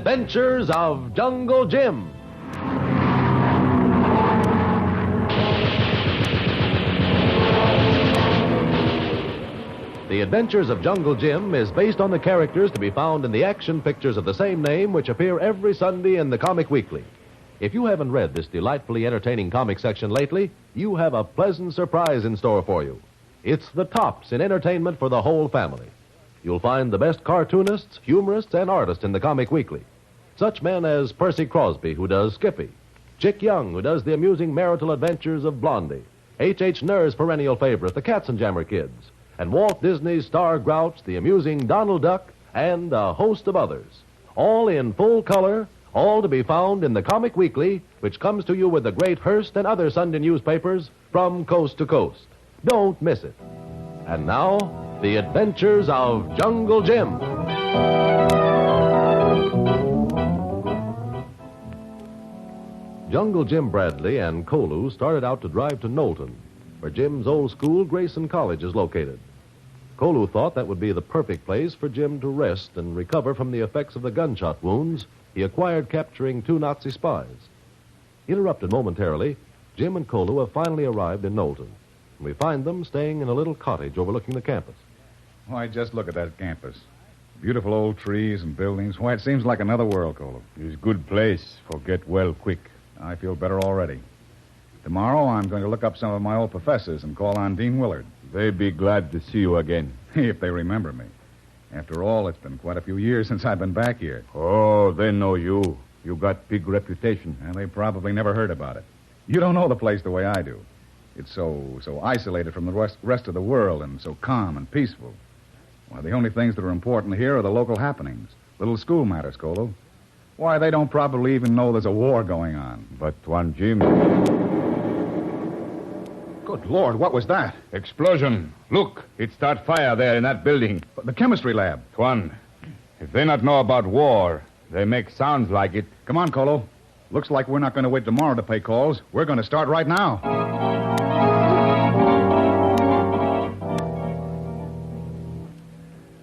Adventures of Jungle Jim. The Adventures of Jungle Jim is based on the characters to be found in the action pictures of the same name, which appear every Sunday in the Comic Weekly. If you haven't read this delightfully entertaining comic section lately, you have a pleasant surprise in store for you. It's the tops in entertainment for the whole family. You'll find the best cartoonists, humorists, and artists in the Comic Weekly. Such men as Percy Crosby, who does Skippy, Chick Young, who does the amusing marital adventures of Blondie, H.H. Nerr's perennial favorite, the Katzenjammer Kids, and Walt Disney's Star Grouch, the amusing Donald Duck, and a host of others. All in full color, all to be found in the Comic Weekly, which comes to you with the great Hearst and other Sunday newspapers from coast to coast. Don't miss it. And now, The Adventures of Jungle Jim. Jungle Jim Bradley and Kolu started out to drive to Knowlton, where Jim's old school, Grayson College, is located. Kolu thought that would be the perfect place for Jim to rest and recover from the effects of the gunshot wounds he acquired capturing 2 Nazi spies. Interrupted momentarily, Jim and Kolu have finally arrived in Knowlton. We find them staying in a little cottage overlooking the campus. Why, just look at that campus. Beautiful old trees and buildings. Why, it seems like another world, Kolu. It's a good place. Forget well quick. I feel better already. Tomorrow, I'm going to look up some of my old professors and call on Dean Willard. They'd be glad to see you again. If they remember me. After all, it's been quite a few years since I've been back here. Oh, they know you. You got big reputation. And they probably never heard about it. You don't know the place the way I do. It's so isolated from the rest of the world and so calm and peaceful. Why, the only things that are important here are the local happenings. Little school matters, Kolu. Why, they don't probably even know there's a war going on. But Tuan Jim... Good Lord, what was that? Explosion. Look, it start fire there in that building. The chemistry lab. Tuan, if they not know about war, they make sounds like it. Come on, Kolu. Looks like we're not going to wait tomorrow to pay calls. We're going to start right now.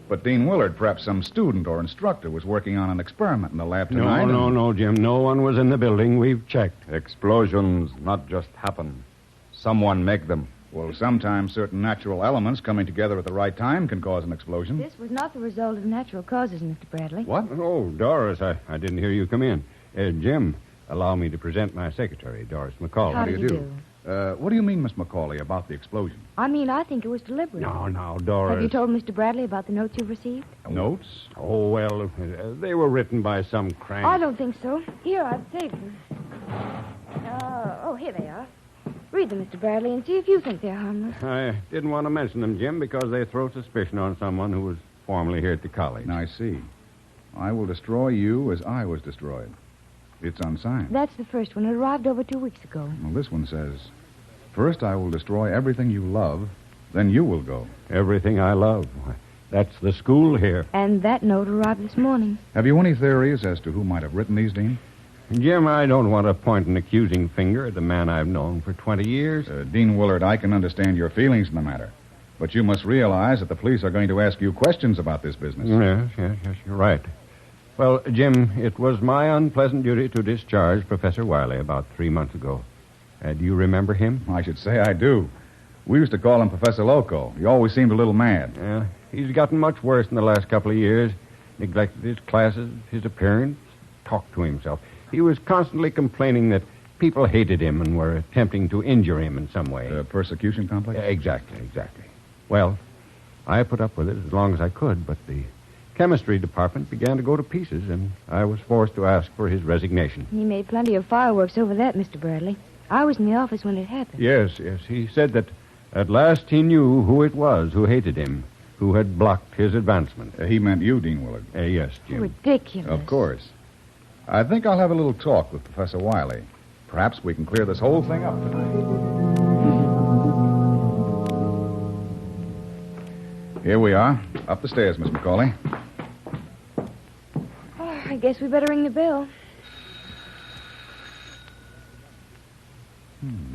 But Dean Willard, perhaps some student or instructor, was working on an experiment in the lab tonight. No, Jim. No one was in the building. We've checked. Explosions not just happen. Someone make them. Well, sometimes certain natural elements coming together at the right time can cause an explosion. This was not the result of natural causes, Mr. Bradley. What? Oh, Doris, I didn't hear you come in. Jim, allow me to present my secretary, Doris McCall. How do you do? What do you mean, Miss McCauley, about the explosion? I think it was deliberate. No, Doris. Have you told Mr. Bradley about the notes you've received? Notes? Oh, well, they were written by some crank. I don't think so. Here, I've saved them. Here they are. Read them, Mr. Bradley, and see if you think they're harmless. I didn't want to mention them, Jim, because they throw suspicion on someone who was formerly here at the college. I see. I will destroy you as I was destroyed. It's unsigned. That's the first one. It arrived over 2 weeks ago. Well, this one says, first I will destroy everything you love, then you will go. Everything I love. That's the school here. And that note arrived this morning. Have you any theories as to who might have written these, Dean? Jim, I don't want to point an accusing finger at the man I've known for 20 years. Dean Willard, I can understand your feelings in the matter. But you must realize that the police are going to ask you questions about this business. Yes, you're right. Well, Jim, it was my unpleasant duty to discharge Professor Wiley about 3 months ago. Do you remember him? I should say I do. We used to call him Professor Loco. He always seemed a little mad. Yeah, he's gotten much worse in the last couple of years. Neglected his classes, his appearance, talked to himself. He was constantly complaining that people hated him and were attempting to injure him in some way. Persecution complex? Exactly. Well, I put up with it as long as I could, but the chemistry department began to go to pieces, and I was forced to ask for his resignation. He made plenty of fireworks over that, Mr. Bradley. I was in the office when it happened. Yes. He said that at last he knew who it was who hated him, who had blocked his advancement. He meant you, Dean Willard. Yes, Jim. Ridiculous. Of course. I think I'll have a little talk with Professor Wiley. Perhaps we can clear this whole thing up tonight. Here we are. Up the stairs, Miss McCauley. Oh, I guess we better ring the bell.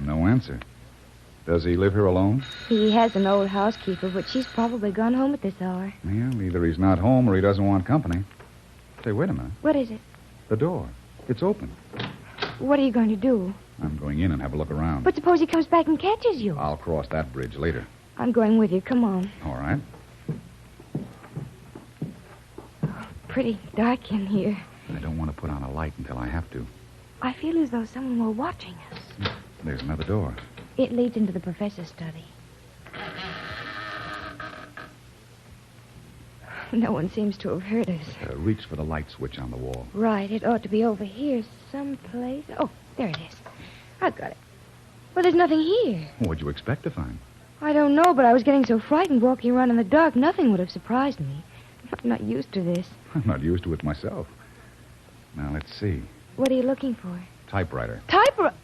No answer. Does he live here alone? He has an old housekeeper, but she's probably gone home at this hour. Well, either he's not home or he doesn't want company. Say, wait a minute. What is it? The door. It's open. What are you going to do? I'm going in and have a look around. But suppose he comes back and catches you. I'll cross that bridge later. I'm going with you. Come on. All right. Pretty dark in here. I don't want to put on a light until I have to. I feel as though someone were watching us. There's another door. It leads into the professor's study. No one seems to have heard us. Reach for the light switch on the wall. Right, it ought to be over here someplace. Oh, there it is. I've got it. Well, there's nothing here. What'd you expect to find? I don't know, but I was getting so frightened walking around in the dark, nothing would have surprised me. I'm not used to this. I'm not used to it myself. Now, let's see. What are you looking for? Typewriter. Typewriter?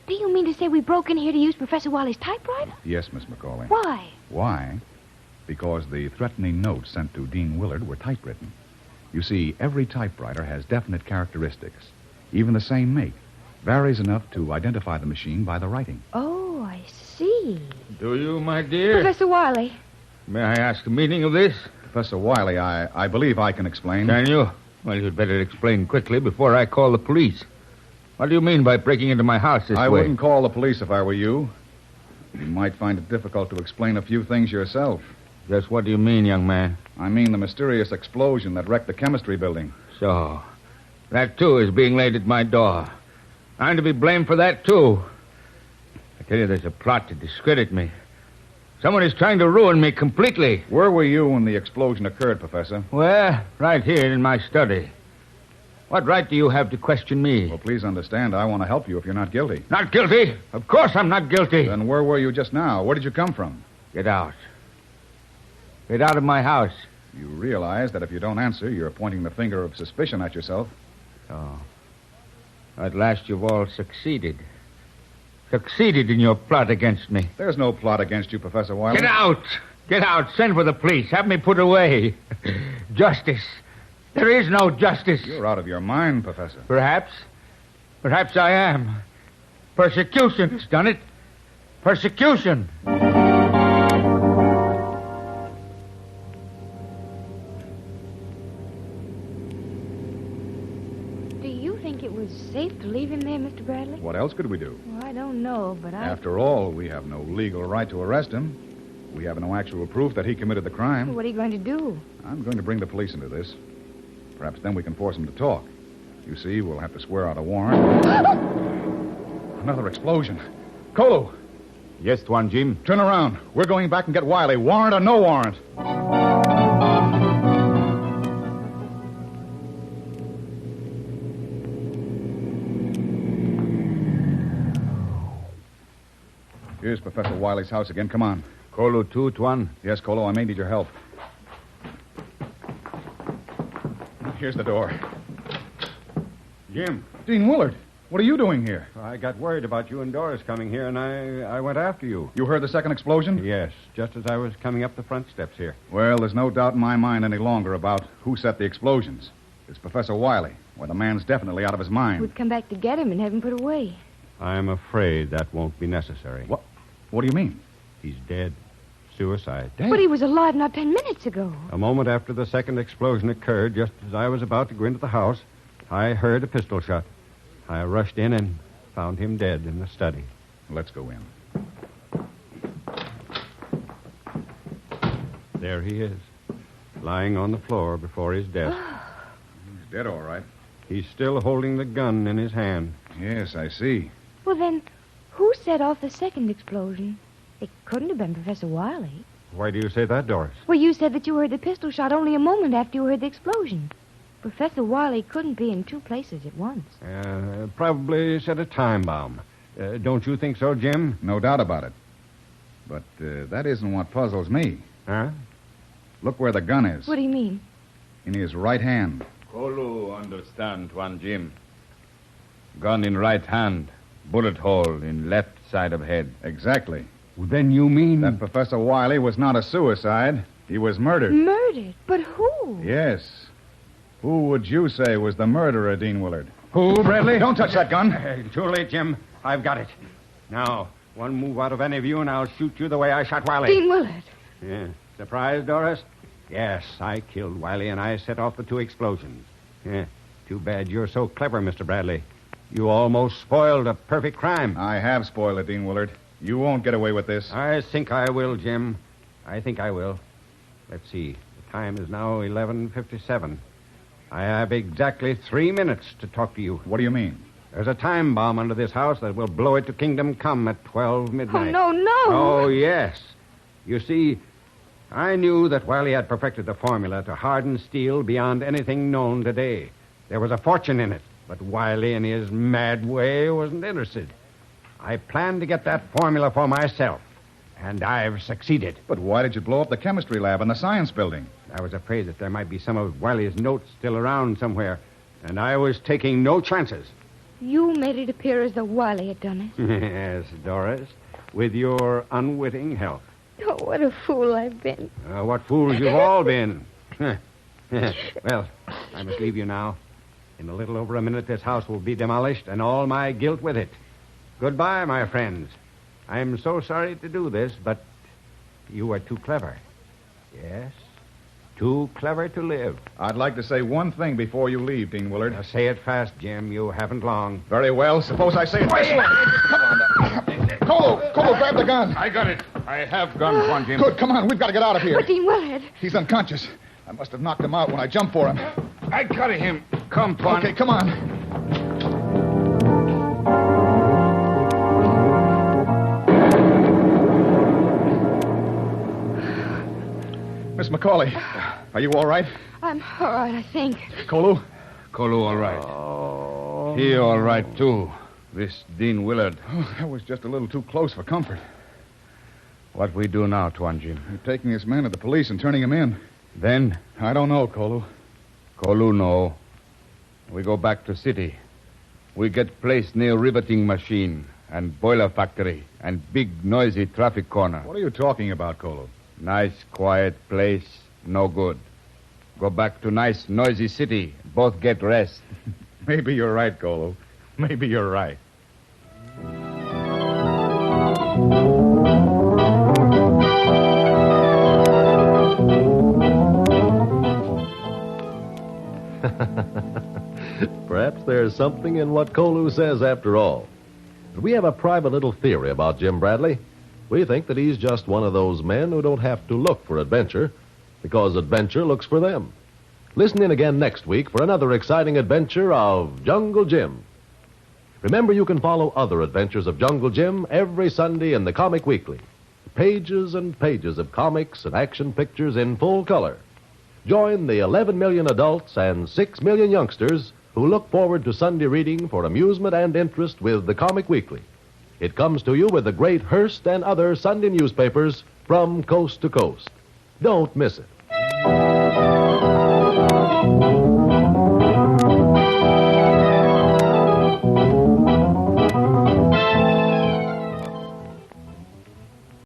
Do you mean to say we broke in here to use Professor Wiley's typewriter? Yes, Miss McCauley. Why? Why? Because the threatening notes sent to Dean Willard were typewritten. You see, every typewriter has definite characteristics. Even the same make. Varies enough to identify the machine by the writing. Oh, I see. Do you, my dear? Professor Wiley. May I ask the meaning of this? Professor Wiley, I believe I can explain. Can you? Well, you'd better explain quickly before I call the police. What do you mean by breaking into my house this way? I wouldn't call the police if I were you. You might find it difficult to explain a few things yourself. Just what do you mean, young man? I mean the mysterious explosion that wrecked the chemistry building. So, that, too, is being laid at my door. I'm to be blamed for that, too. I tell you, there's a plot to discredit me. Someone is trying to ruin me completely. Where were you when the explosion occurred, Professor? Well, right here in my study. What right do you have to question me? Well, please understand, I want to help you if you're not guilty. Not guilty? Of course I'm not guilty. Then where were you just now? Where did you come from? Get out. Get out of my house. You realize that if you don't answer, you're pointing the finger of suspicion at yourself. Oh. At last you've all succeeded. Succeeded in your plot against me. There's no plot against you, Professor Wiley. Get out! Get out! Send for the police. Have me put away. Justice. There is no justice. You're out of your mind, Professor. Perhaps. Perhaps I am. Persecution has done it. Persecution. Do you think it was safe to leave him there, Mr. Bradley? What else could we do? Well, I don't know, but After all, we have no legal right to arrest him. We have no actual proof that he committed the crime. What are you going to do? I'm going to bring the police into this. Perhaps then we can force him to talk. You see, we'll have to swear out a warrant. Another explosion. Kolu, Yes, Tuan Jim. turn around. We're going back and get Wiley. Warrant or no warrant? Here's Professor Wiley's house again. Come on. Kolu too, Tuan. Yes, Kolu, I may need your help. Here's the door. Jim, Dean Willard, what are you doing here? I got worried about you and Doris coming here, and I went after you. You heard the second explosion? Yes, just as I was coming up the front steps here. Well, there's no doubt in my mind any longer about who set the explosions. It's Professor Wiley, where the man's definitely out of his mind. We'd come back to get him and have him put away. I'm afraid that won't be necessary. What? What do you mean? He's dead. Suicide. Dead? But he was alive not 10 minutes ago. A moment after the second explosion occurred, just as I was about to go into the house, I heard a pistol shot. I rushed in and found him dead in the study. Let's go in. There he is, lying on the floor before his death. He's dead, all right. He's still holding the gun in his hand. Yes, I see. Well, then, who set off the second explosion? It couldn't have been Professor Wiley. Why do you say that, Doris? Well, you said that you heard the pistol shot only a moment after you heard the explosion. Professor Wiley couldn't be in two places at once. Probably set a time bomb. Don't you think so, Jim? No doubt about it. But that isn't what puzzles me. Huh? Look where the gun is. What do you mean? In his right hand. Kolu understand, Tuan Jim. Gun in right hand. Bullet hole in left side of head. Exactly. Well, then you mean... That Professor Wiley was not a suicide. He was murdered. Murdered? But who? Yes. Who would you say was the murderer, Dean Willard? Who, Bradley? Don't touch that gun. Too late, Jim. I've got it. Now, one move out of any of you, and I'll shoot you the way I shot Wiley. Dean Willard. Yeah. Surprised, Doris? Yes, I killed Wiley, and I set off the two explosions. Yeah. Too bad you're so clever, Mr. Bradley. You almost spoiled a perfect crime. I have spoiled it, Dean Willard. You won't get away with this. I think I will, Jim. I think I will. Let's see. The time is now 11:57. I have exactly 3 minutes to talk to you. What do you mean? There's a time bomb under this house that will blow it to kingdom come at 12 midnight. Oh, no. Oh, yes. You see, I knew that Wiley had perfected the formula to harden steel beyond anything known today. There was a fortune in it, but Wiley, in his mad way, wasn't interested. I planned to get that formula for myself, and I've succeeded. But why did you blow up the chemistry lab and the science building? I was afraid that there might be some of Wiley's notes still around somewhere, and I was taking no chances. You made it appear as though Wiley had done it. Yes, Doris, with your unwitting help. Oh, what a fool I've been. What fools you've all been. Well, I must leave you now. In a little over a minute, this house will be demolished, and all my guilt with it. Goodbye, my friends. I'm so sorry to do this, but you are too clever. Yes, too clever to live. I'd like to say one thing before you leave, Dean Willard. Now, say it fast, Jim. You haven't long. Very well. Suppose I say it this way. Come on. Kolu, grab the gun. I got it. I have gun, Juan Jim. Good, come on. We've got to get out of here. But Dean Willard. He's unconscious. I must have knocked him out when I jumped for him. I got him. Come, Tuan. Okay, come on. Miss McCauley, are you all right? I'm all right, I think. Kolu? Kolu, all right. Oh. He all right, too. This Dean Willard. Oh, that was just a little too close for comfort. What we do now, Tuan Jim? You're taking this man to the police and turning him in. Then? I don't know, Kolu. Kolu, no. We go back to city. We get place near riveting machine and boiler factory and big noisy traffic corner. What are you talking about, Kolu? Nice quiet place, no good. Go back to nice noisy city. Both get rest. Maybe you're right, Kolu. Maybe you're right. Perhaps there's something in what Kolu says after all. But we have a private little theory about Jim Bradley. We think that he's just one of those men who don't have to look for adventure, because adventure looks for them. Listen in again next week for another exciting adventure of Jungle Jim. Remember, you can follow other adventures of Jungle Jim every Sunday in the Comic Weekly. Pages and pages of comics and action pictures in full color. Join the 11 million adults and 6 million youngsters who look forward to Sunday reading for amusement and interest with the Comic Weekly. It comes to you with the great Hearst and other Sunday newspapers from coast to coast. Don't miss it.